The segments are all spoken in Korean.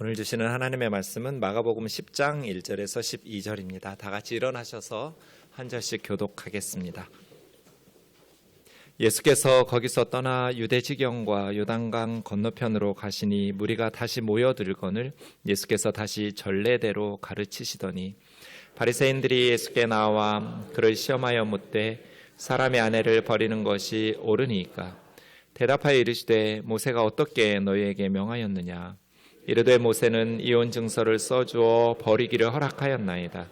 오늘 주시는 하나님의 말씀은 마가복음 10장 1절에서 12절입니다. 다 같이 일어나셔서 한 절씩 교독하겠습니다. 예수께서 거기서 떠나 유대지경과 요단강 건너편으로 가시니 무리가 다시 모여들거늘 예수께서 다시 전례대로 가르치시더니 바리새인들이 예수께 나와 그를 시험하여 묻되 사람의 아내를 버리는 것이 옳으니까? 대답하여 이르시되 모세가 어떻게 너희에게 명하였느냐? 이르되 모세는 이혼 증서를 써주어 버리기를 허락하였나이다.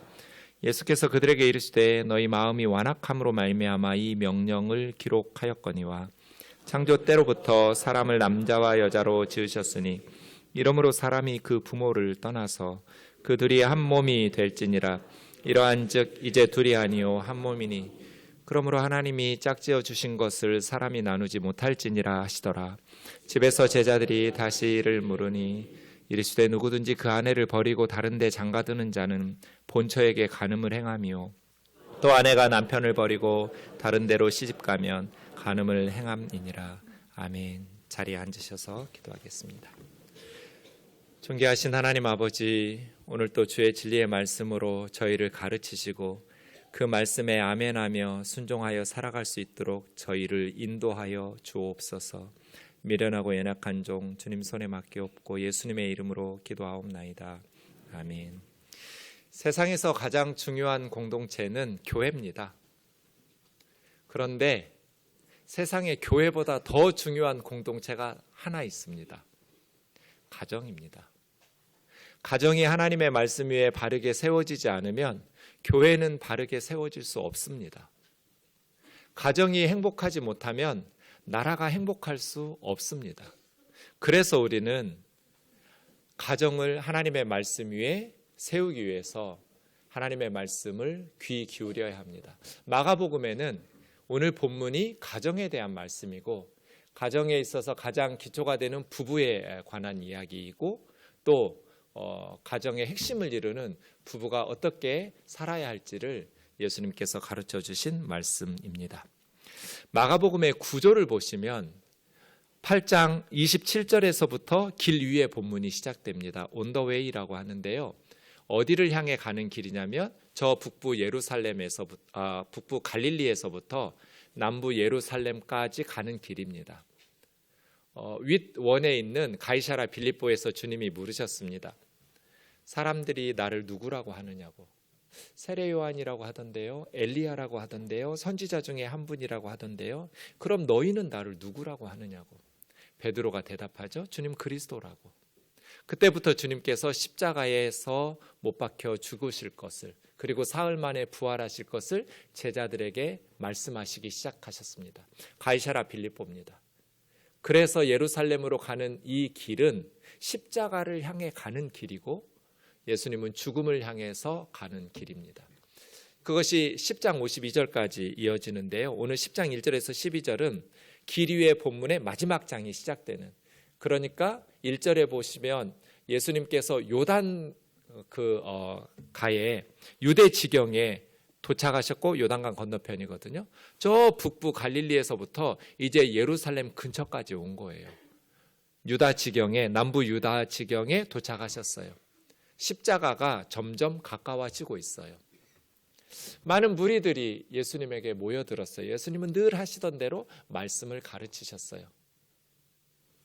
예수께서 그들에게 이르시되 너희 마음이 완악함으로 말미암아 이 명령을 기록하였거니와 창조 때로부터 사람을 남자와 여자로 지으셨으니 이러므로 사람이 그 부모를 떠나서 그 둘이 한 몸이 될지니라. 이러한즉 이제 둘이 아니요 한 몸이니 그러므로 하나님이 짝지어 주신 것을 사람이 나누지 못할지니라 하시더라. 집에서 제자들이 다시 이를 물으니 이르시되 누구든지 그 아내를 버리고 다른 데 장가드는 자는 본처에게 간음을 행하며 또 아내가 남편을 버리고 다른 데로 시집가면 간음을 행함이니라. 아멘. 자리에 앉으셔서 기도하겠습니다. 존귀하신 하나님 아버지, 오늘 또 주의 진리의 말씀으로 저희를 가르치시고 그 말씀에 아멘하며 순종하여 살아갈 수 있도록 저희를 인도하여 주옵소서. 미련하고 연약한 종 주님 손에 맡기옵고 예수님의 이름으로 기도하옵나이다. 아멘. 세상에서 가장 중요한 공동체는 교회입니다. 그런데 세상에 교회보다 더 중요한 공동체가 하나 있습니다. 가정입니다. 가정이 하나님의 말씀 위에 바르게 세워지지 않으면 교회는 바르게 세워질 수 없습니다. 가정이 행복하지 못하면 나라가 행복할 수 없습니다. 그래서 우리는 가정을 하나님의 말씀 위에 세우기 위해서 하나님의 말씀을 귀 기울여야 합니다. 마가복음에는 오늘 본문이 가정에 대한 말씀이고 가정에 있어서 가장 기초가 되는 부부에 관한 이야기이고 또 가정의 핵심을 이루는 부부가 어떻게 살아야 할지를 예수님께서 가르쳐 주신 말씀입니다. 마가복음의 구조를 보시면 8장 27절에서부터 길 위의 본문이 시작됩니다. On the way라고 하는데요. 어디를 향해 가는 길이냐면 저 북부 북부 갈릴리에서부터 남부 예루살렘까지 가는 길입니다. 윗원에 있는 가이사랴 빌립보에서 주님이 물으셨습니다. 사람들이 나를 누구라고 하느냐고. 세례 요한이라고 하던데요, 엘리야라고 하던데요, 선지자 중에 한 분이라고 하던데요. 그럼 너희는 나를 누구라고 하느냐고. 베드로가 대답하죠. 주님 그리스도라고. 그때부터 주님께서 십자가에서 못 박혀 죽으실 것을 그리고 사흘 만에 부활하실 것을 제자들에게 말씀하시기 시작하셨습니다. 가이사랴 빌립보입니다. 그래서 예루살렘으로 가는 이 길은 십자가를 향해 가는 길이고 예수님은 죽음을 향해서 가는 길입니다. 그것이 10장 52절까지 이어지는데요. 오늘 10장 1절에서 12절은 길 위의 본문의 마지막 장이 시작되는, 그러니까 1절에 보시면 예수님께서 요단 가에 유대 지경에 도착하셨고 요단강 건너편이거든요. 저 북부 갈릴리에서부터 이제 예루살렘 근처까지 온 거예요. 유다 지경에, 남부 유다 지경에 도착하셨어요. 십자가가 점점 가까워지고 있어요. 많은 무리들이 예수님에게 모여들었어요. 예수님은 늘 하시던 대로 말씀을 가르치셨어요.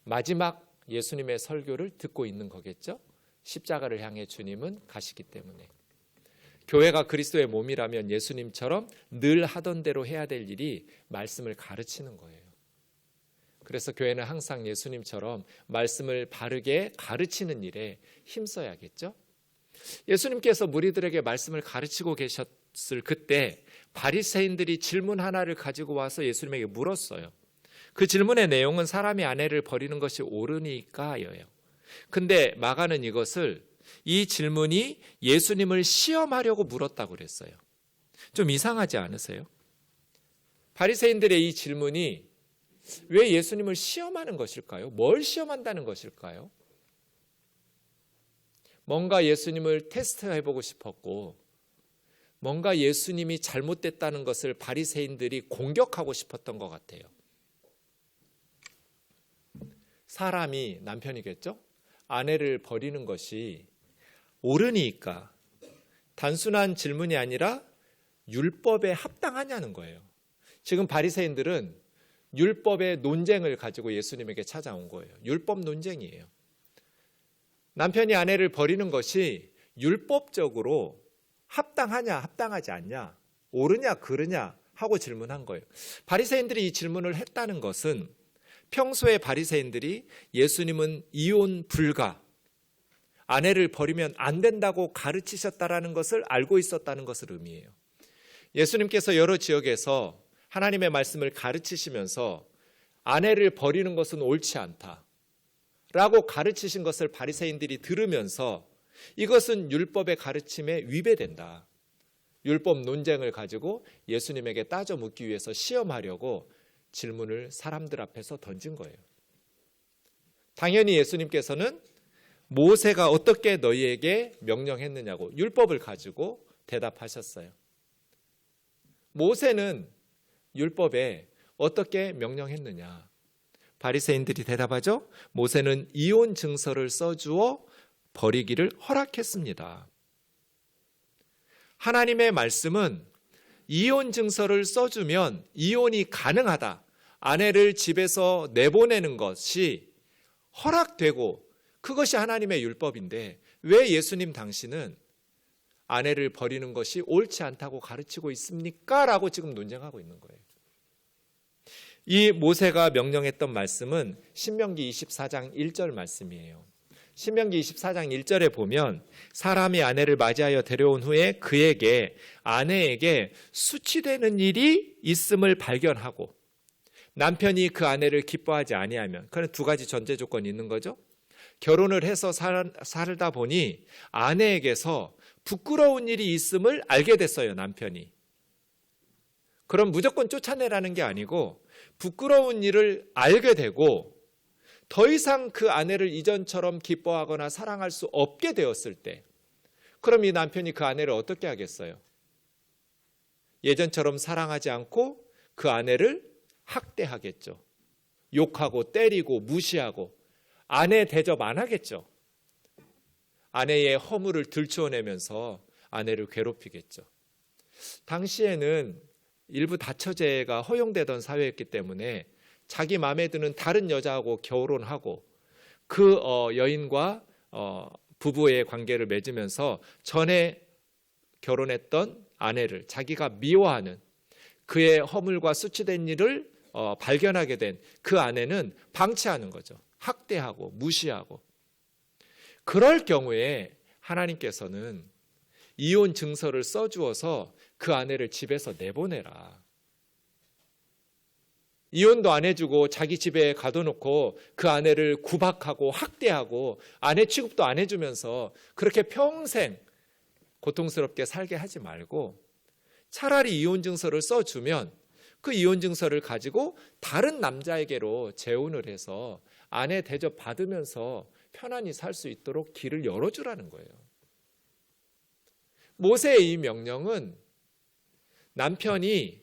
마지막 예수님의 설교를 듣고 있는 거겠죠. 십자가를 향해 주님은 가시기 때문에. 교회가 그리스도의 몸이라면 예수님처럼 늘 하던 대로 해야 될 일이 말씀을 가르치는 거예요. 그래서 교회는 항상 예수님처럼 말씀을 바르게 가르치는 일에 힘써야겠죠. 예수님께서 무리들에게 말씀을 가르치고 계셨을 그때 바리새인들이 질문 하나를 가지고 와서 예수님에게 물었어요. 그 질문의 내용은 사람이 아내를 버리는 것이 옳으니까예요. 근데 마가는 이 질문이 예수님을 시험하려고 물었다고 그랬어요. 좀 이상하지 않으세요? 바리새인들의 이 질문이 왜 예수님을 시험하는 것일까요? 뭘 시험한다는 것일까요? 뭔가 예수님을 테스트해보고 싶었고 뭔가 예수님이 잘못됐다는 것을 바리새인들이 공격하고 싶었던 것 같아요. 사람이 남편이겠죠? 아내를 버리는 것이 옳으니까 단순한 질문이 아니라 율법에 합당하냐는 거예요. 지금 바리새인들은 율법의 논쟁을 가지고 예수님에게 찾아온 거예요. 율법 논쟁이에요. 남편이 아내를 버리는 것이 율법적으로 합당하냐 합당하지 않냐, 옳으냐 그르냐 하고 질문한 거예요. 바리새인들이 이 질문을 했다는 것은 평소에 바리새인들이 예수님은 이혼 불가, 아내를 버리면 안 된다고 가르치셨다라는 것을 알고 있었다는 것을 의미해요. 예수님께서 여러 지역에서 하나님의 말씀을 가르치시면서 아내를 버리는 것은 옳지 않다라고 가르치신 것을 바리새인들이 들으면서 이것은 율법의 가르침에 위배된다. 율법 논쟁을 가지고 예수님에게 따져 묻기 위해서 시험하려고 질문을 사람들 앞에서 던진 거예요. 당연히 예수님께서는 모세가 어떻게 너희에게 명령했느냐고 율법을 가지고 대답하셨어요. 모세는 율법에 어떻게 명령했느냐? 바리새인들이 대답하죠. 모세는 이혼 증서를 써주어 버리기를 허락했습니다. 하나님의 말씀은 이혼 증서를 써주면 이혼이 가능하다. 아내를 집에서 내보내는 것이 허락되고 그것이 하나님의 율법인데 왜 예수님 당신은 아내를 버리는 것이 옳지 않다고 가르치고 있습니까? 라고 지금 논쟁하고 있는 거예요. 이 모세가 명령했던 말씀은 신명기 24장 1절 말씀이에요. 신명기 24장 1절에 보면 사람이 아내를 맞이하여 데려온 후에 그에게 아내에게 수치되는 일이 있음을 발견하고 남편이 그 아내를 기뻐하지 아니하면, 그런 두 가지 전제 조건이 있는 거죠. 결혼을 해서 살다 보니 아내에게서 부끄러운 일이 있음을 알게 됐어요, 남편이. 그럼 무조건 쫓아내라는 게 아니고 부끄러운 일을 알게 되고 더 이상 그 아내를 이전처럼 기뻐하거나 사랑할 수 없게 되었을 때, 그럼 이 남편이 그 아내를 어떻게 하겠어요? 예전처럼 사랑하지 않고 그 아내를 학대하겠죠. 욕하고 때리고 무시하고 아내 대접 안 하겠죠. 아내의 허물을 들추어내면서 아내를 괴롭히겠죠. 당시에는 일부 다처제가 허용되던 사회였기 때문에 자기 마음에 드는 다른 여자하고 결혼하고 그 여인과 부부의 관계를 맺으면서 전에 결혼했던 아내를 자기가 미워하는, 그의 허물과 수치된 일을 발견하게 된 그 아내는 방치하는 거죠. 학대하고 무시하고. 그럴 경우에 하나님께서는 이혼 증서를 써주어서 그 아내를 집에서 내보내라. 이혼도 안 해주고 자기 집에 가둬놓고 그 아내를 구박하고 학대하고 아내 취급도 안 해주면서 그렇게 평생 고통스럽게 살게 하지 말고 차라리 이혼 증서를 써주면 그 이혼 증서를 가지고 다른 남자에게로 재혼을 해서 아내 대접 받으면서 편안히 살 수 있도록 길을 열어주라는 거예요. 모세의 이 명령은 남편이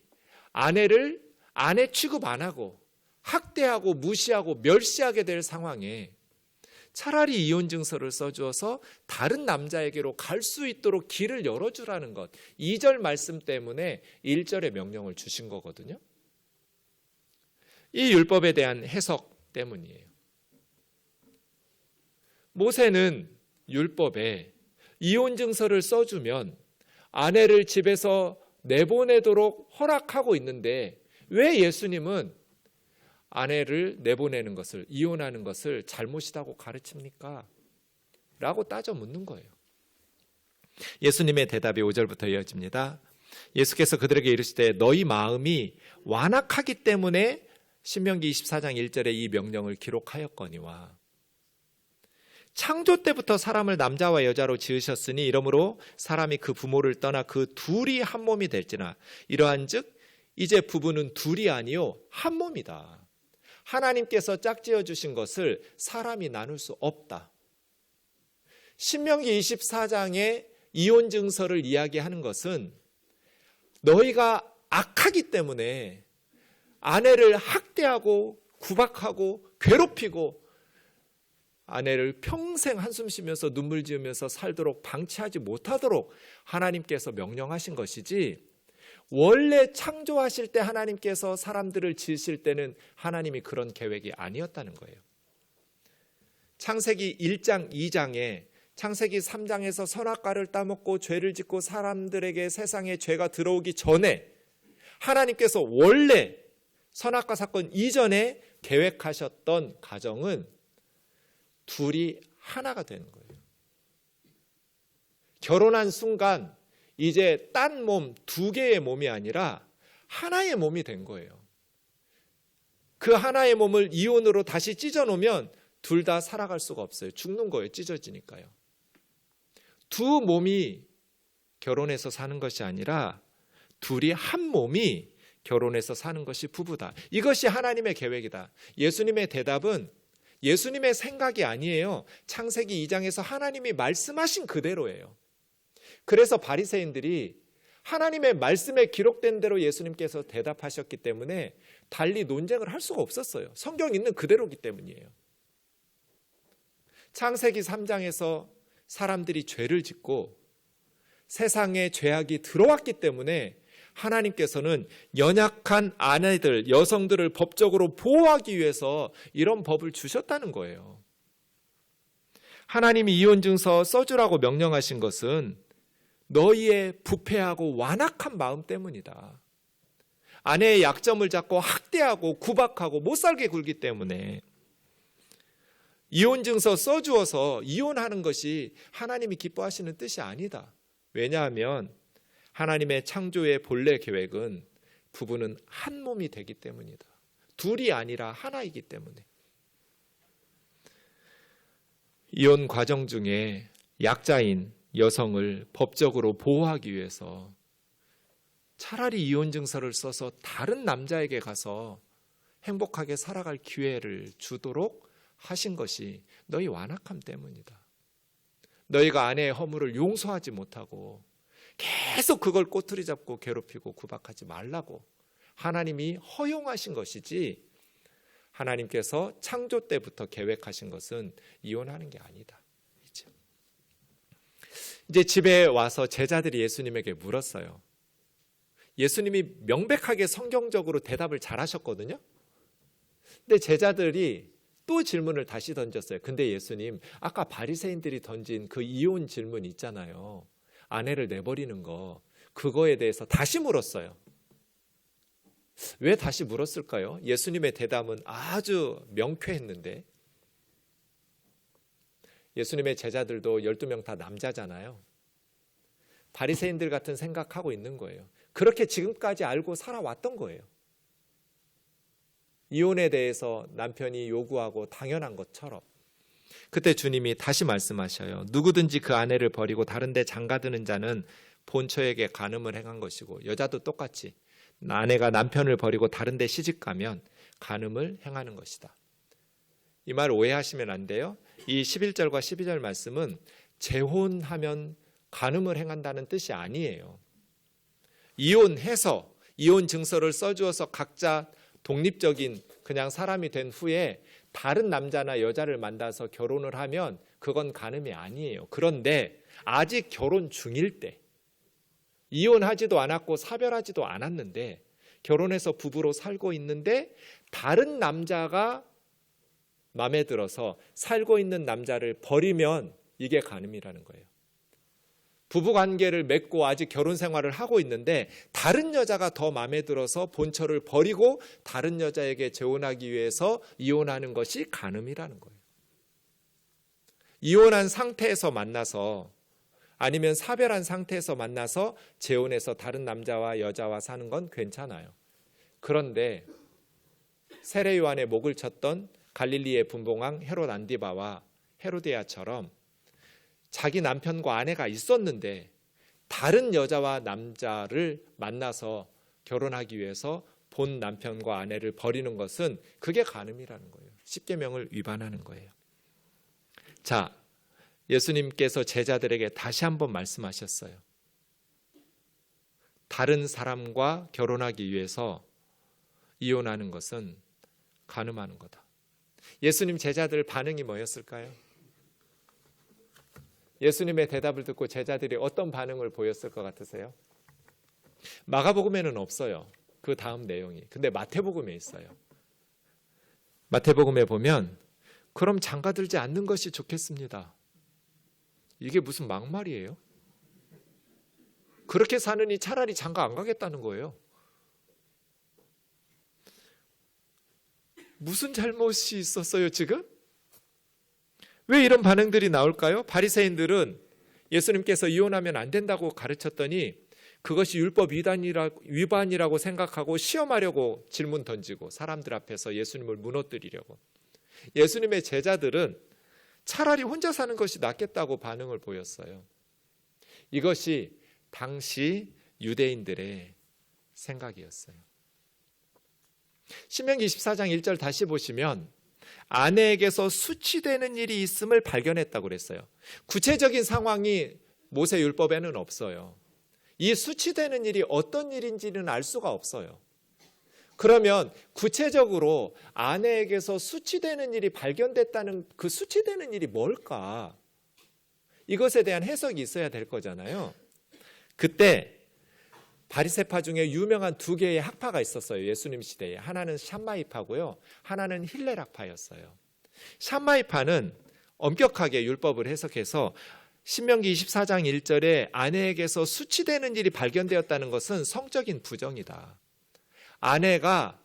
아내를 아내 취급 안 하고 학대하고 무시하고 멸시하게 될 상황에 차라리 이혼 증서를 써주어서 다른 남자에게로 갈 수 있도록 길을 열어주라는 것, 2절 말씀 때문에 1절의 명령을 주신 거거든요. 이 율법에 대한 해석 때문이에요. 모세는 율법에 이혼 증서를 써주면 아내를 집에서 내보내도록 허락하고 있는데 왜 예수님은 아내를 내보내는 것을, 이혼하는 것을 잘못이라고 가르칩니까? 라고 따져 묻는 거예요. 예수님의 대답이 5절부터 이어집니다. 예수께서 그들에게 이르시되 너희 마음이 완악하기 때문에 신명기 24장 1절에 이 명령을 기록하였거니와 창조 때부터 사람을 남자와 여자로 지으셨으니 이러므로 사람이 그 부모를 떠나 그 둘이 한 몸이 될지나 이러한즉 이제 부부는 둘이 아니요 한 몸이다. 하나님께서 짝지어 주신 것을 사람이 나눌 수 없다. 신명기 24장의 이혼 증서를 이야기하는 것은 너희가 악하기 때문에 아내를 학대하고 구박하고 괴롭히고 아내를 평생 한숨 쉬면서 눈물 지으면서 살도록 방치하지 못하도록 하나님께서 명령하신 것이지, 원래 창조하실 때 하나님께서 사람들을 지으실 때는 하나님이 그런 계획이 아니었다는 거예요. 창세기 1장 2장에 창세기 3장에서 선악과를 따먹고 죄를 짓고 사람들에게 세상에 죄가 들어오기 전에 하나님께서 원래 선악과 사건 이전에 계획하셨던 가정은 둘이 하나가 되는 거예요. 결혼한 순간 이제 딴 몸, 두 개의 몸이 아니라 하나의 몸이 된 거예요. 그 하나의 몸을 이혼으로 다시 찢어 놓으면 둘 다 살아갈 수가 없어요. 죽는 거예요. 찢어지니까요. 두 몸이 결혼해서 사는 것이 아니라 둘이 한 몸이 결혼해서 사는 것이 부부다. 이것이 하나님의 계획이다. 예수님의 대답은 예수님의 생각이 아니에요. 창세기 2장에서 하나님이 말씀하신 그대로예요. 그래서 바리새인들이 하나님의 말씀에 기록된 대로 예수님께서 대답하셨기 때문에 달리 논쟁을 할 수가 없었어요. 성경 있는 그대로기 때문이에요. 창세기 3장에서 사람들이 죄를 짓고 세상에 죄악이 들어왔기 때문에 하나님께서는 연약한 아내들, 여성들을 법적으로 보호하기 위해서 이런 법을 주셨다는 거예요. 하나님이 이혼증서 써주라고 명령하신 것은 너희의 부패하고 완악한 마음 때문이다. 아내의 약점을 잡고 학대하고 구박하고 못살게 굴기 때문에 이혼증서 써주어서 이혼하는 것이 하나님이 기뻐하시는 뜻이 아니다. 왜냐하면 하나님의 창조의 본래 계획은 부부는 한 몸이 되기 때문이다. 둘이 아니라 하나이기 때문에. 이혼 과정 중에 약자인 여성을 법적으로 보호하기 위해서 차라리 이혼증서를 써서 다른 남자에게 가서 행복하게 살아갈 기회를 주도록 하신 것이 너희 완악함 때문이다. 너희가 아내의 허물을 용서하지 못하고 계속 그걸 꼬투리 잡고 괴롭히고 구박하지 말라고 하나님이 허용하신 것이지, 하나님께서 창조 때부터 계획하신 것은 이혼하는 게 아니다. 이제 집에 와서 제자들이 예수님에게 물었어요. 예수님이 명백하게 성경적으로 대답을 잘하셨거든요. 근데 제자들이 또 질문을 다시 던졌어요. 근데 예수님, 아까 바리새인들이 던진 그 이혼 질문 있잖아요. 아내를 내버리는 거, 그거에 대해서 다시 물었어요. 왜 다시 물었을까요? 예수님의 대답은 아주 명쾌했는데, 예수님의 제자들도 12명 다 남자잖아요. 바리새인들 같은 생각하고 있는 거예요. 그렇게 지금까지 알고 살아왔던 거예요. 이혼에 대해서 남편이 요구하고 당연한 것처럼. 그때 주님이 다시 말씀하셔요. 누구든지 그 아내를 버리고 다른 데 장가드는 자는 본처에게 간음을 행한 것이고, 여자도 똑같이 아내가 남편을 버리고 다른 데 시집가면 간음을 행하는 것이다. 이 말 오해하시면 안 돼요. 이 11절과 12절 말씀은 재혼하면 간음을 행한다는 뜻이 아니에요. 이혼해서 이혼 증서를 써주어서 각자 독립적인 그냥 사람이 된 후에 다른 남자나 여자를 만나서 결혼을 하면 그건 간음이 아니에요. 그런데 아직 결혼 중일 때, 이혼하지도 않았고 사별하지도 않았는데 결혼해서 부부로 살고 있는데 다른 남자가 마음에 들어서 살고 있는 남자를 버리면 이게 간음이라는 거예요. 부부관계를 맺고 아직 결혼 생활을 하고 있는데 다른 여자가 더 마음에 들어서 본처를 버리고 다른 여자에게 재혼하기 위해서 이혼하는 것이 간음이라는 거예요. 이혼한 상태에서 만나서, 아니면 사별한 상태에서 만나서 재혼해서 다른 남자와 여자와 사는 건 괜찮아요. 그런데 세례 요한의 목을 쳤던 갈릴리의 분봉왕 헤롯 안디바와 헤로디아처럼 자기 남편과 아내가 있었는데 다른 여자와 남자를 만나서 결혼하기 위해서 본 남편과 아내를 버리는 것은 그게 간음이라는 거예요. 십계명을 위반하는 거예요. 자, 예수님께서 제자들에게 다시 한번 말씀하셨어요. 다른 사람과 결혼하기 위해서 이혼하는 것은 간음하는 거다. 예수님 제자들 반응이 뭐였을까요? 예수님의 대답을 듣고 제자들이 어떤 반응을 보였을 것 같으세요? 마가복음에는 없어요. 그 다음 내용이. 근데 마태복음에 있어요. 마태복음에 보면 그럼 장가들지 않는 것이 좋겠습니다. 이게 무슨 막말이에요? 그렇게 사느니 차라리 장가 안 가겠다는 거예요. 무슨 잘못이 있었어요, 지금? 왜 이런 반응들이 나올까요? 바리새인들은 예수님께서 이혼하면 안 된다고 가르쳤더니 그것이 율법 위반이라고 생각하고 시험하려고 질문 던지고 사람들 앞에서 예수님을 무너뜨리려고. 예수님의 제자들은 차라리 혼자 사는 것이 낫겠다고 반응을 보였어요. 이것이 당시 유대인들의 생각이었어요. 신명기 24장 1절 다시 보시면 아내에게서 수치되는 일이 있음을 발견했다고 그랬어요. 구체적인 상황이 모세 율법에는 없어요. 이 수치되는 일이 어떤 일인지는 알 수가 없어요. 그러면 구체적으로 아내에게서 수치되는 일이 발견됐다는 그 수치되는 일이 뭘까? 이것에 대한 해석이 있어야 될 거잖아요. 그때 바리새파 중에 유명한 두 개의 학파가 있었어요. 예수님 시대에. 하나는 샴마이파고요. 하나는 힐레락파였어요. 샴마이파는 엄격하게 율법을 해석해서 신명기 24장 1절에 아내에게서 수치되는 일이 발견되었다는 것은 성적인 부정이다. 아내가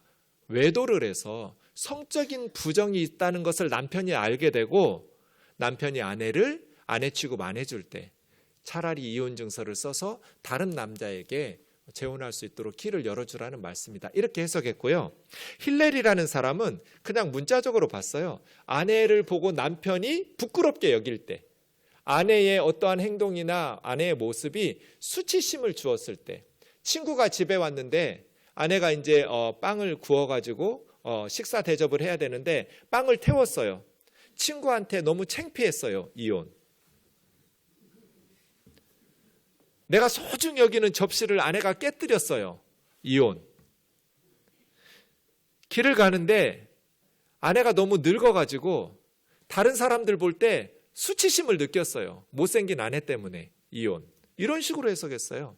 외도를 해서 성적인 부정이 있다는 것을 남편이 알게 되고 남편이 아내를 아내 취급 안 해줄 때 차라리 이혼 증서를 써서 다른 남자에게 재혼할 수 있도록 길을 열어주라는 말씀이다. 이렇게 해석했고요. 힐렐이라는 사람은 그냥 문자적으로 봤어요. 아내를 보고 남편이 부끄럽게 여길 때, 아내의 어떠한 행동이나 아내의 모습이 수치심을 주었을 때, 친구가 집에 왔는데 아내가 이제 빵을 구워가지고 식사 대접을 해야 되는데 빵을 태웠어요. 친구한테 너무 창피했어요. 이혼. 내가 소중히 여기는 접시를 아내가 깨뜨렸어요. 이혼. 길을 가는데 아내가 너무 늙어가지고 다른 사람들 볼 때 수치심을 느꼈어요. 못생긴 아내 때문에. 이혼. 이런 식으로 해석했어요.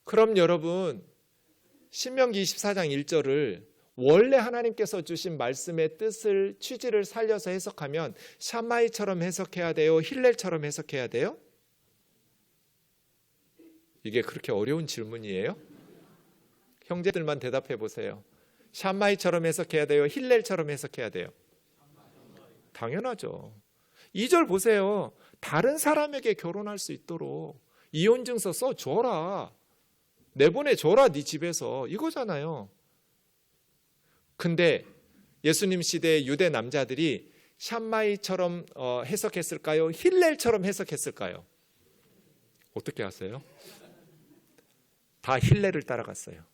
그럼 여러분 신명기 24장 1절을 원래 하나님께서 주신 말씀의 뜻을 취지를 살려서 해석하면 샴마이처럼 해석해야 돼요? 힐렐처럼 해석해야 돼요? 이게 그렇게 어려운 질문이에요? 형제들만 대답해 보세요. 샴마이처럼 해석해야 돼요? 힐렐처럼 해석해야 돼요? 당연하죠. 2절 보세요. 다른 사람에게 결혼할 수 있도록 이혼증서 써줘라. 내보내줘라 네 집에서. 이거잖아요. 근데 예수님 시대의 유대 남자들이 샴마이처럼 해석했을까요? 힐렐처럼 해석했을까요? 어떻게 아세요? 다 힐렐을 따라갔어요.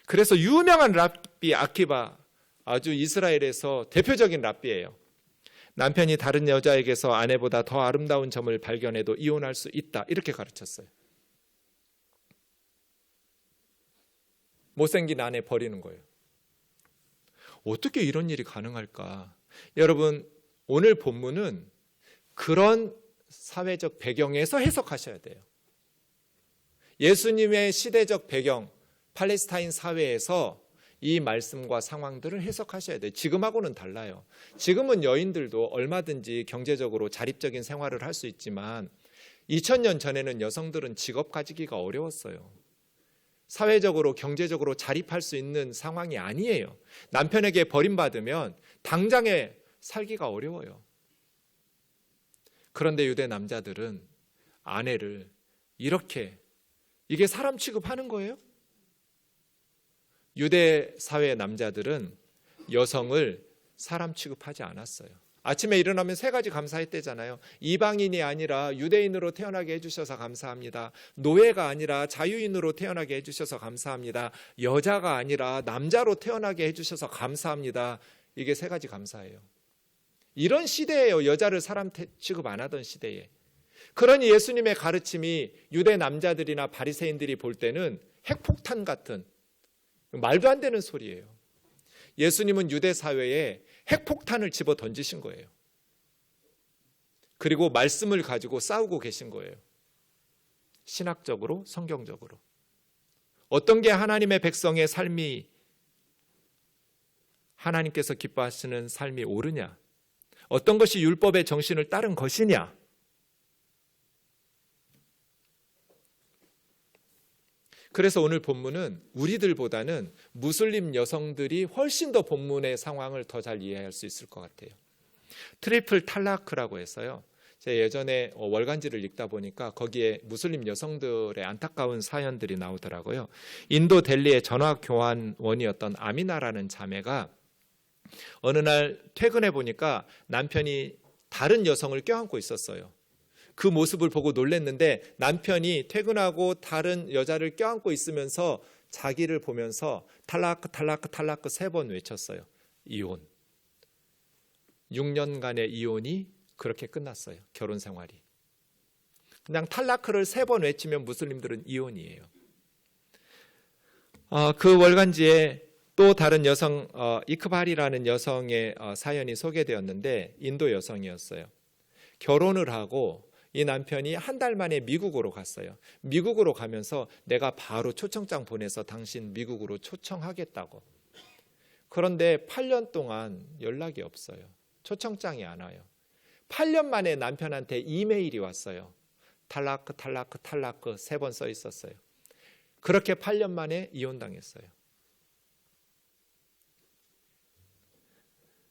그래서 유명한 랍비 아키바, 아주 이스라엘에서 대표적인 랍비예요. 남편이 다른 여자에게서 아내보다 더 아름다운 점을 발견해도 이혼할 수 있다. 이렇게 가르쳤어요. 못생긴 아내 버리는 거예요. 어떻게 이런 일이 가능할까? 여러분, 오늘 본문은 그런 사회적 배경에서 해석하셔야 돼요. 예수님의 시대적 배경, 팔레스타인 사회에서 이 말씀과 상황들을 해석하셔야 돼요. 지금하고는 달라요. 지금은 여인들도 얼마든지 경제적으로 자립적인 생활을 할 수 있지만 2000년 전에는 여성들은 직업 가지기가 어려웠어요. 사회적으로 경제적으로 자립할 수 있는 상황이 아니에요. 남편에게 버림받으면 당장에 살기가 어려워요. 그런데 유대 남자들은 아내를 이렇게, 이게 사람 취급하는 거예요? 유대 사회 남자들은 여성을 사람 취급하지 않았어요. 아침에 일어나면 세 가지 감사했대잖아요. 이방인이 아니라 유대인으로 태어나게 해주셔서 감사합니다. 노예가 아니라 자유인으로 태어나게 해주셔서 감사합니다. 여자가 아니라 남자로 태어나게 해주셔서 감사합니다. 이게 세 가지 감사예요. 이런 시대예요. 여자를 사람 취급 안 하던 시대에. 그러니 예수님의 가르침이 유대 남자들이나 바리새인들이 볼 때는 핵폭탄 같은 말도 안 되는 소리예요. 예수님은 유대 사회에 핵폭탄을 집어 던지신 거예요. 그리고 말씀을 가지고 싸우고 계신 거예요. 신학적으로, 성경적으로. 어떤 게 하나님의 백성의 삶이, 하나님께서 기뻐하시는 삶이 옳으냐? 어떤 것이 율법의 정신을 따른 것이냐? 그래서 오늘 본문은 우리들보다는 무슬림 여성들이 훨씬 더 본문의 상황을 더 잘 이해할 수 있을 것 같아요. 트리플 탈라크라고 해서요. 제가 예전에 월간지를 읽다 보니까 거기에 무슬림 여성들의 안타까운 사연들이 나오더라고요. 인도 델리의 전화교환원이었던 아미나라는 자매가 어느 날 퇴근해 보니까 남편이 다른 여성을 껴안고 있었어요. 그 모습을 보고 놀랐는데 남편이 퇴근하고 다른 여자를 껴안고 있으면서 자기를 보면서 탈라크 탈라크 탈라크 3번 외쳤어요. 이혼. 6년간의 이혼이 그렇게 끝났어요. 결혼 생활이. 그냥 탈라크를 3번 외치면 무슬림들은 이혼이에요. 그 월간지에 또 다른 여성 이크발이라는 여성의 사연이 소개되었는데 인도 여성이었어요. 결혼을 하고 이 남편이 한 달 만에 미국으로 갔어요. 미국으로 가면서 내가 바로 초청장 보내서 당신 미국으로 초청하겠다고. 그런데 8년 동안 연락이 없어요. 초청장이 안 와요. 8년 만에 남편한테 이메일이 왔어요. 탈라크 탈라크 탈라크 3번 써 있었어요. 그렇게 8년 만에 이혼당했어요.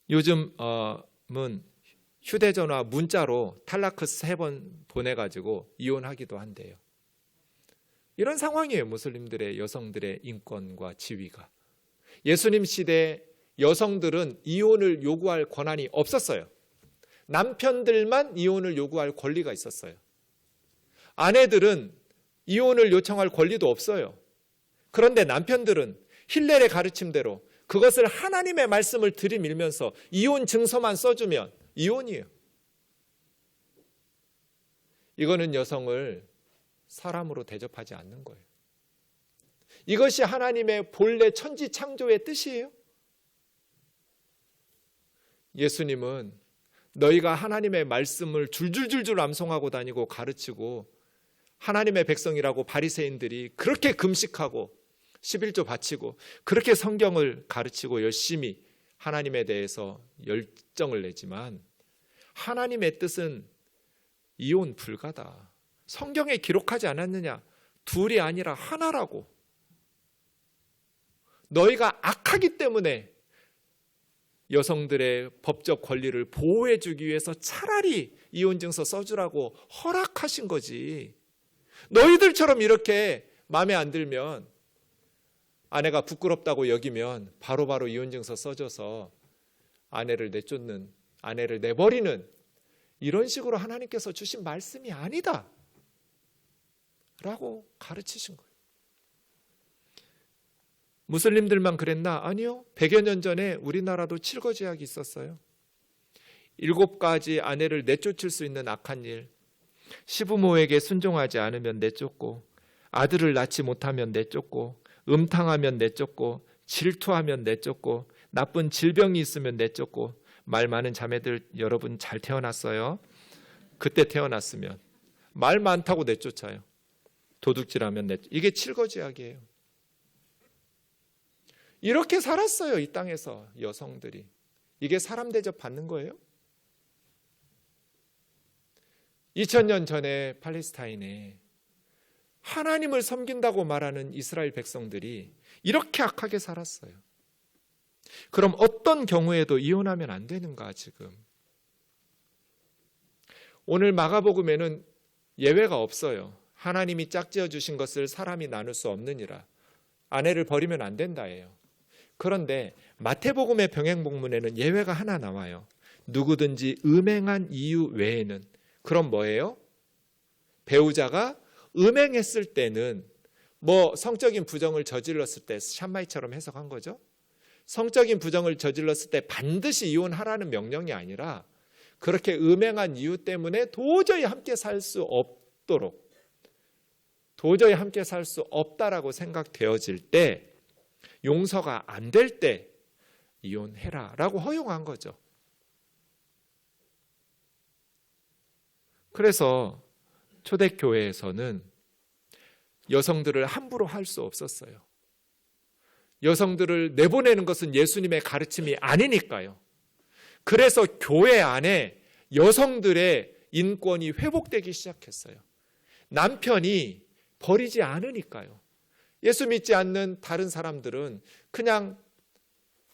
요즘은 휴대전화 문자로 탈라크 3번 보내가지고 이혼하기도 한대요. 이런 상황이에요. 무슬림들의 여성들의 인권과 지위가. 예수님 시대 여성들은 이혼을 요구할 권한이 없었어요. 남편들만 이혼을 요구할 권리가 있었어요. 아내들은 이혼을 요청할 권리도 없어요. 그런데 남편들은 힐렐의 가르침대로 그것을 하나님의 말씀을 들이밀면서 이혼 증서만 써주면 이혼이에요. 이거는 여성을 사람으로 대접하지 않는 거예요. 이것이 하나님의 본래 천지 창조의 뜻이에요. 예수님은 너희가 하나님의 말씀을 줄줄줄줄 암송하고 다니고 가르치고 하나님의 백성이라고 바리새인들이 그렇게 금식하고 11조 바치고 그렇게 성경을 가르치고 열심히 하나님에 대해서 열정을 내지만 하나님의 뜻은 이혼 불가다. 성경에 기록하지 않았느냐? 둘이 아니라 하나라고. 너희가 악하기 때문에 여성들의 법적 권리를 보호해 주기 위해서 차라리 이혼증서 써주라고 허락하신 거지. 너희들처럼 이렇게 마음에 안 들면 아내가 부끄럽다고 여기면 바로바로 이혼증서 써줘서 아내를 내쫓는, 아내를 내버리는 이런 식으로 하나님께서 주신 말씀이 아니다 라고 가르치신 거예요. 무슬림들만 그랬나? 아니요. 100여 년 전에 우리나라도 칠거지약이 있었어요. 7가지 아내를 내쫓을 수 있는 악한 일, 시부모에게 순종하지 않으면 내쫓고, 아들을 낳지 못하면 내쫓고, 음탕하면 내쫓고, 질투하면 내쫓고, 나쁜 질병이 있으면 내쫓고. 말 많은 자매들 여러분 잘 태어났어요. 그때 태어났으면 말 많다고 내쫓아요. 도둑질하면 이게 칠거지약이에요. 이렇게 살았어요. 이 땅에서 여성들이. 이게 사람 대접 받는 거예요? 2000년 전에 팔레스타인에 하나님을 섬긴다고 말하는 이스라엘 백성들이 이렇게 악하게 살았어요. 그럼 어떤 경우에도 이혼하면 안 되는가 지금? 오늘 마가복음에는 예외가 없어요. 하나님이 짝지어 주신 것을 사람이 나눌 수 없느니라. 아내를 버리면 안 된다예요. 그런데 마태복음의 병행복문에는 예외가 하나 나와요. 누구든지 음행한 이유 외에는. 그럼 뭐예요? 배우자가 음행했을 때는 뭐 성적인 부정을 저질렀을 때 샴마이처럼 해석한 거죠. 성적인 부정을 저질렀을 때 반드시 이혼하라는 명령이 아니라 그렇게 음행한 이유 때문에 도저히 함께 살 수 없도록, 도저히 함께 살 수 없다라고 생각되어질 때, 용서가 안 될 때 이혼해라 라고 허용한 거죠. 그래서 초대교회에서는 여성들을 함부로 할 수 없었어요. 여성들을 내보내는 것은 예수님의 가르침이 아니니까요. 그래서 교회 안에 여성들의 인권이 회복되기 시작했어요. 남편이 버리지 않으니까요. 예수 믿지 않는 다른 사람들은 그냥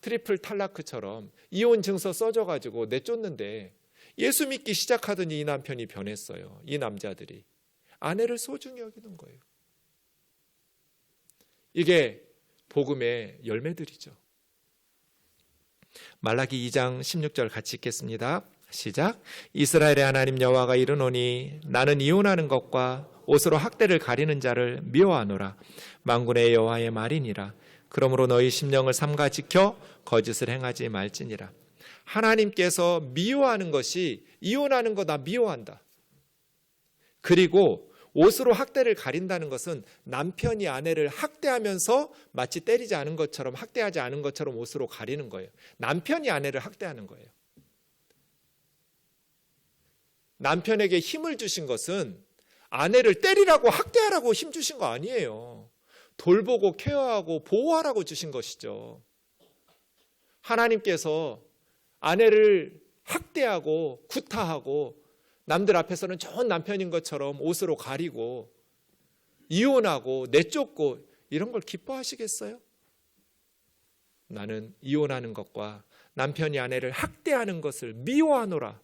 트리플 탈라크처럼 이혼 증서 써줘가지고 내쫓는데, 예수 믿기 시작하더니 이 남편이 변했어요. 이 남자들이 아내를 소중히 여기는 거예요. 이게 복음의 열매들이죠. 말라기 2장 16절 같이 읽겠습니다. 시작. 이스라엘의 하나님 여호와가 이르노니 나는 이혼하는 것과 옷으로 학대를 가리는 자를 미워하노라. 만군의 여호와의 말이니라. 그러므로 너희 심령을 삼가 지켜 거짓을 행하지 말지니라. 하나님께서 미워하는 것이 이혼하는 거 나 미워한다. 그리고 옷으로 학대를 가린다는 것은 남편이 아내를 학대하면서 마치 때리지 않은 것처럼, 학대하지 않은 것처럼 옷으로 가리는 거예요. 남편이 아내를 학대하는 거예요. 남편에게 힘을 주신 것은 아내를 때리라고 학대하라고 힘 주신 거 아니에요. 돌보고 케어하고 보호하라고 주신 것이죠. 하나님께서 아내를 학대하고 구타하고 남들 앞에서는 좋은 남편인 것처럼 옷으로 가리고 이혼하고 내쫓고 이런 걸 기뻐하시겠어요? 나는 이혼하는 것과 남편이 아내를 학대하는 것을 미워하노라.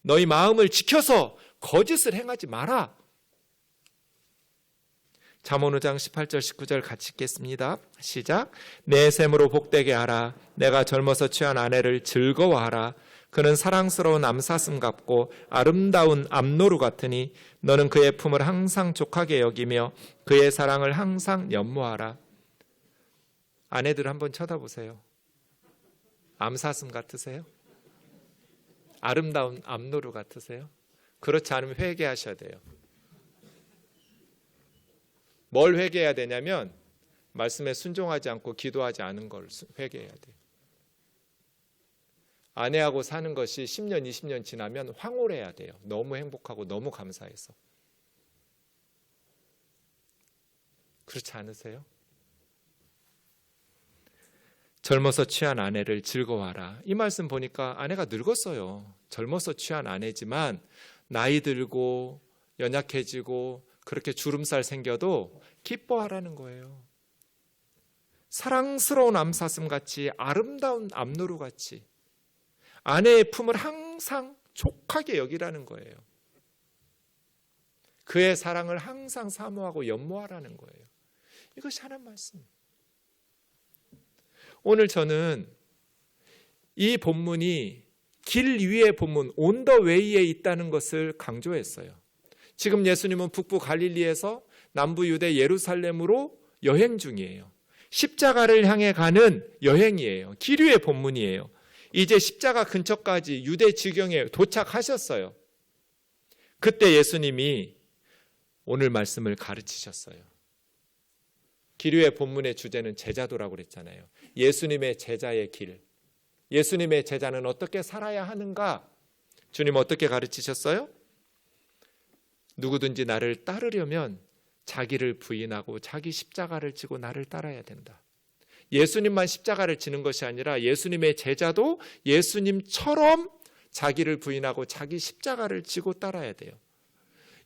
너희 마음을 지켜서 거짓을 행하지 마라. 잠언 5장 18절 19절 같이 읽겠습니다. 시작. 내 셈으로 복되게 하라. 내가 젊어서 취한 아내를 즐거워하라. 그는 사랑스러운 암사슴 같고 아름다운 암노루 같으니 너는 그의 품을 항상 족하게 여기며 그의 사랑을 항상 연모하라. 아내들 한번 쳐다보세요. 암사슴 같으세요? 아름다운 암노루 같으세요? 그렇지 않으면 회개하셔야 돼요. 뭘 회개해야 되냐면 말씀에 순종하지 않고 기도하지 않은 걸 회개해야 돼요. 아내하고 사는 것이 10년, 20년 지나면 황홀해야 돼요. 너무 행복하고 너무 감사해서. 그렇지 않으세요? 젊어서 취한 아내를 즐거워하라. 이 말씀 보니까 아내가 늙었어요. 젊어서 취한 아내지만 나이 들고 연약해지고 그렇게 주름살 생겨도 기뻐하라는 거예요. 사랑스러운 암사슴같이 아름다운 암노루같이 아내의 품을 항상 족하게 여기라는 거예요. 그의 사랑을 항상 사모하고 연모하라는 거예요. 이것이 하나님 말씀. 오늘 저는 이 본문이 길 위의 본문, 온 더 웨이에 있다는 것을 강조했어요. 지금 예수님은 북부 갈릴리에서 남부 유대 예루살렘으로 여행 중이에요. 십자가를 향해 가는 여행이에요. 길 위의 본문이에요. 이제 십자가 근처까지 유대 지경에 도착하셨어요. 그때 예수님이 오늘 말씀을 가르치셨어요. 길 위의 본문의 주제는 제자도라고 그랬잖아요. 예수님의 제자의 길. 예수님의 제자는 어떻게 살아야 하는가? 주님 어떻게 가르치셨어요? 누구든지 나를 따르려면 자기를 부인하고 자기 십자가를 지고 나를 따라야 된다. 예수님만 십자가를 지는 것이 아니라 예수님의 제자도 예수님처럼 자기를 부인하고 자기 십자가를 지고 따라야 돼요.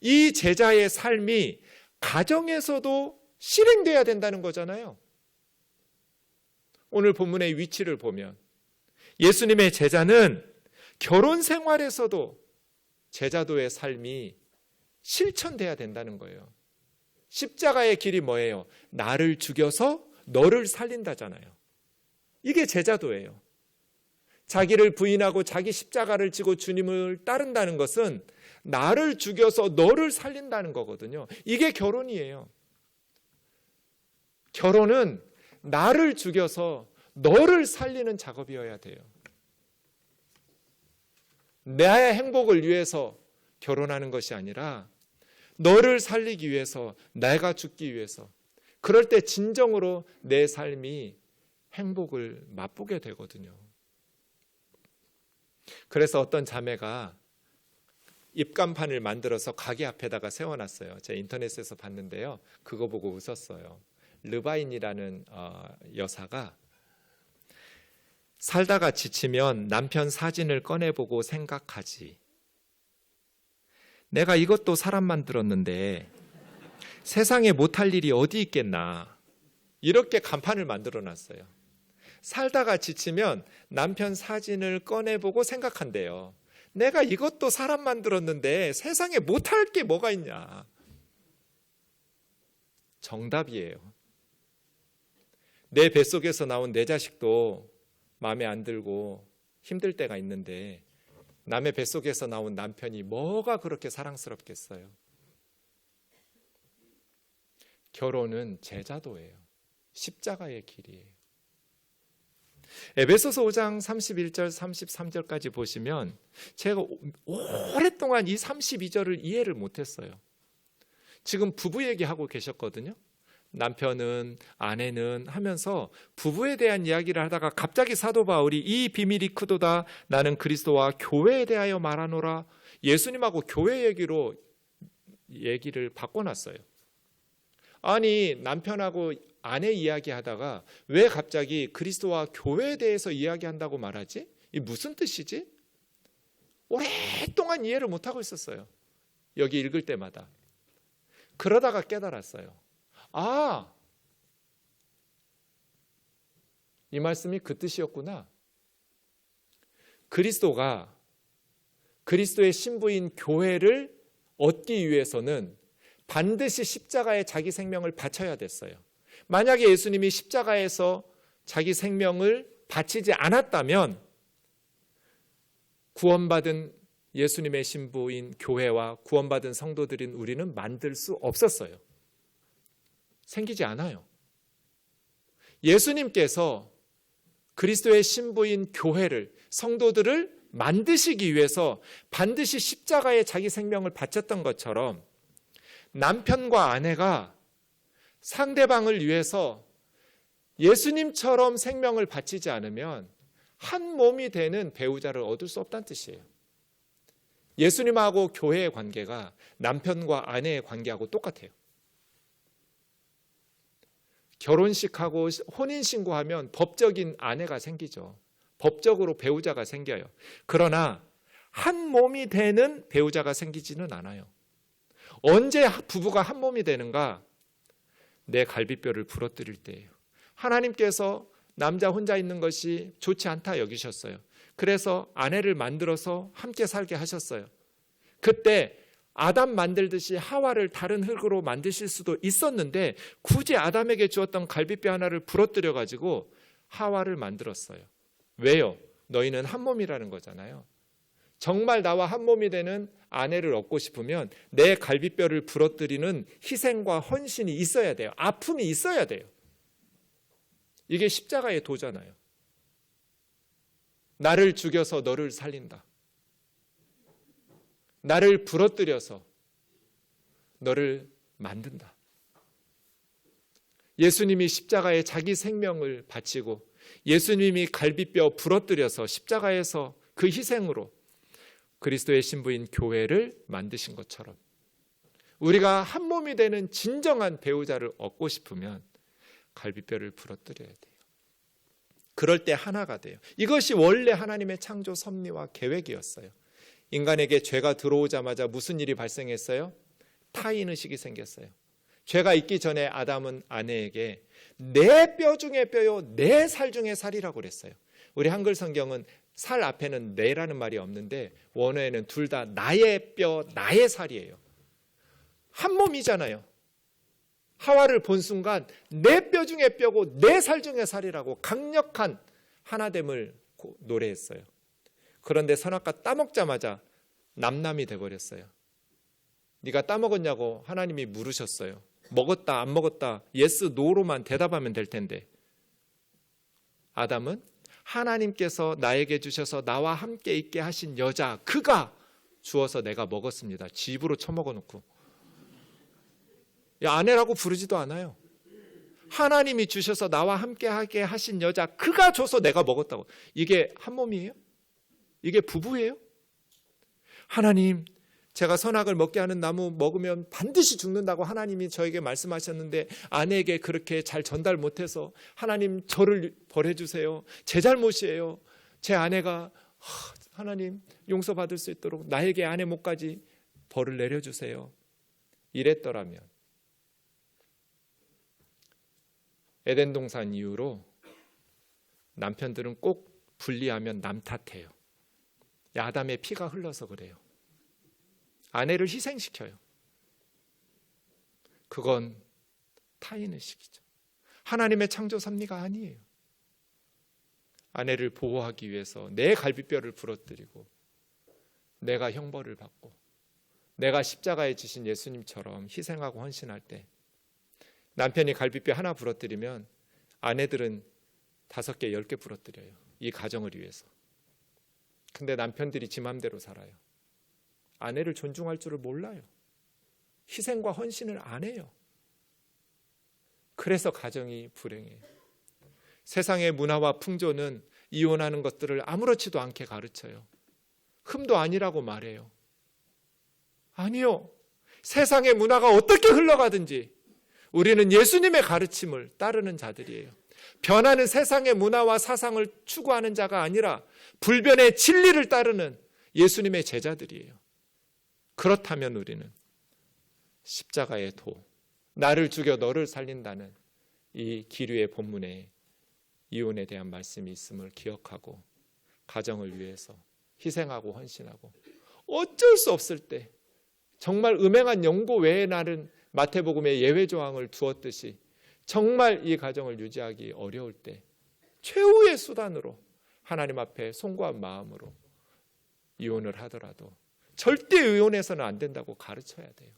이 제자의 삶이 가정에서도 실행돼야 된다는 거잖아요. 오늘 본문의 위치를 보면 예수님의 제자는 결혼 생활에서도 제자도의 삶이 실천돼야 된다는 거예요. 십자가의 길이 뭐예요? 나를 죽여서 너를 살린다잖아요. 이게 제자도예요. 자기를 부인하고 자기 십자가를 지고 주님을 따른다는 것은 나를 죽여서 너를 살린다는 거거든요. 이게 결혼이에요. 결혼은 나를 죽여서 너를 살리는 작업이어야 돼요. 나의 행복을 위해서 결혼하는 것이 아니라 너를 살리기 위해서, 내가 죽기 위해서. 그럴 때 진정으로 내 삶이 행복을 맛보게 되거든요. 그래서 어떤 자매가 입간판을 만들어서 가게 앞에다가 세워놨어요. 제가 인터넷에서 봤는데요. 그거 보고 웃었어요. 르바인이라는 여사가 살다가 지치면 남편 사진을 꺼내보고 생각하지. 내가 이것도 사람 만들었는데 세상에 못할 일이 어디 있겠나. 이렇게 간판을 만들어놨어요. 살다가 지치면 남편 사진을 꺼내보고 생각한대요. 내가 이것도 사람 만들었는데 세상에 못할 게 뭐가 있냐. 정답이에요. 내 뱃속에서 나온 내 자식도 마음에 안 들고 힘들 때가 있는데 남의 뱃속에서 나온 남편이 뭐가 그렇게 사랑스럽겠어요. 결혼은 제자도예요. 십자가의 길이에요. 에베소서 5장 31절 33절까지 보시면 제가 오랫동안 이 32절을 이해를 못했어요. 지금 부부 얘기하고 계셨거든요. 남편은 아내는 하면서 부부에 대한 이야기를 하다가 갑자기 사도 바울이 이 비밀이 크도다 나는 그리스도와 교회에 대하여 말하노라. 예수님하고 교회 얘기를 바꿔놨어요. 아니 남편하고 아내 이야기하다가 왜 갑자기 그리스도와 교회에 대해서 이야기한다고 말하지? 이 무슨 뜻이지? 오랫동안 이해를 못하고 있었어요. 여기 읽을 때마다. 그러다가 깨달았어요. 아, 이 말씀이 그 뜻이었구나. 그리스도가 그리스도의 신부인 교회를 얻기 위해서는 반드시 십자가에 자기 생명을 바쳐야 됐어요. 만약에 예수님이 십자가에서 자기 생명을 바치지 않았다면 구원받은 예수님의 신부인 교회와 구원받은 성도들인 우리는 만들 수 없었어요. 생기지 않아요. 예수님께서 그리스도의 신부인 교회를, 성도들을 만드시기 위해서 반드시 십자가에 자기 생명을 바쳤던 것처럼 남편과 아내가 상대방을 위해서 예수님처럼 생명을 바치지 않으면 한 몸이 되는 배우자를 얻을 수 없다는 뜻이에요. 예수님하고 교회의 관계가 남편과 아내의 관계하고 똑같아요. 결혼식하고 혼인신고하면 법적인 아내가 생기죠. 법적으로 배우자가 생겨요. 그러나 한 몸이 되는 배우자가 생기지는 않아요. 언제 부부가 한 몸이 되는가? 내 갈비뼈를 부러뜨릴 때예요. 하나님께서 남자 혼자 있는 것이 좋지 않다 여기셨어요. 그래서 아내를 만들어서 함께 살게 하셨어요. 그때 아담 만들듯이 하와를 다른 흙으로 만드실 수도 있었는데 굳이 아담에게 주었던 갈비뼈 하나를 부러뜨려 가지고 하와를 만들었어요. 왜요? 너희는 한 몸이라는 거잖아요. 정말 나와 한 몸이 되는 아내를 얻고 싶으면 내 갈비뼈를 부러뜨리는 희생과 헌신이 있어야 돼요. 아픔이 있어야 돼요. 이게 십자가의 도잖아요. 나를 죽여서 너를 살린다. 나를 부러뜨려서 너를 만든다. 예수님이 십자가에 자기 생명을 바치고 예수님이 갈비뼈 부러뜨려서 십자가에서 그 희생으로 그리스도의 신부인 교회를 만드신 것처럼 우리가 한 몸이 되는 진정한 배우자를 얻고 싶으면 갈비뼈를 부러뜨려야 돼요. 그럴 때 하나가 돼요. 이것이 원래 하나님의 창조 섭리와 계획이었어요. 인간에게 죄가 들어오자마자 무슨 일이 발생했어요? 타인의식이 생겼어요. 죄가 있기 전에 아담은 아내에게 내 뼈 중에 뼈요 내 살 중에 살이라고 그랬어요. 우리 한글 성경은 살 앞에는 내라는 말이 없는데 원어에는 둘 다 나의 뼈 나의 살이에요. 한 몸이잖아요. 하와를 본 순간 내 뼈 중에 뼈고 내 살 중에 살이라고 강력한 하나됨을 노래했어요. 그런데 선악과 따먹자마자 남남이 돼버렸어요. 네가 따먹었냐고 하나님이 물으셨어요. 먹었다 안 먹었다 예스 노로만 대답하면 될 텐데 아담은 하나님께서 나에게 주셔서 나와 함께 있게 하신 여자 그가 주어서 내가 먹었습니다. 집으로 처먹어 놓고 아내라고 부르지도 않아요. 하나님이 주셔서 나와 함께하게 하신 여자, 그가 줘서 내가 먹었다고. 이게 한 몸이에요? 이게 부부예요? 하나님, 제가 선악을 먹게 하는 나무 먹으면 반드시 죽는다고 하나님이 저에게 말씀하셨는데 아내에게 그렇게 잘 전달 못해서 하나님 저를 벌해 주세요. 제 잘못이에요. 제 아내가 하나님 용서받을 수 있도록 나에게 아내 목까지 벌을 내려주세요. 이랬더라면 에덴 동산 이후로 남편들은 꼭 분리하면 남 탓해요. 아담의 피가 흘러서 그래요. 아내를 희생시켜요. 그건 타인의 시기죠. 하나님의 창조 섭리가 아니에요. 아내를 보호하기 위해서 내 갈비뼈를 부러뜨리고 내가 형벌을 받고 내가 십자가에 지신 예수님처럼 희생하고 헌신할 때 남편이 갈비뼈 하나 부러뜨리면 아내들은 5개, 10개 부러뜨려요. 이 가정을 위해서. 근데 남편들이 지 맘대로 살아요. 아내를 존중할 줄을 몰라요. 희생과 헌신을 안 해요. 그래서 가정이 불행해요. 세상의 문화와 풍조는 이혼하는 것들을 아무렇지도 않게 가르쳐요. 흠도 아니라고 말해요. 아니요. 세상의 문화가 어떻게 흘러가든지 우리는 예수님의 가르침을 따르는 자들이에요. 변하는 세상의 문화와 사상을 추구하는 자가 아니라 불변의 진리를 따르는 예수님의 제자들이에요. 그렇다면 우리는 십자가의 도, 나를 죽여 너를 살린다는 이 기류의 본문에 이혼에 대한 말씀이 있음을 기억하고 가정을 위해서 희생하고 헌신하고 어쩔 수 없을 때 정말 음행한 영고 외에 나는 마태복음에 예외 조항을 두었듯이 정말 이 가정을 유지하기 어려울 때 최후의 수단으로 하나님 앞에 송구한 마음으로 이혼을 하더라도 절대 이혼해서는 안 된다고 가르쳐야 돼요.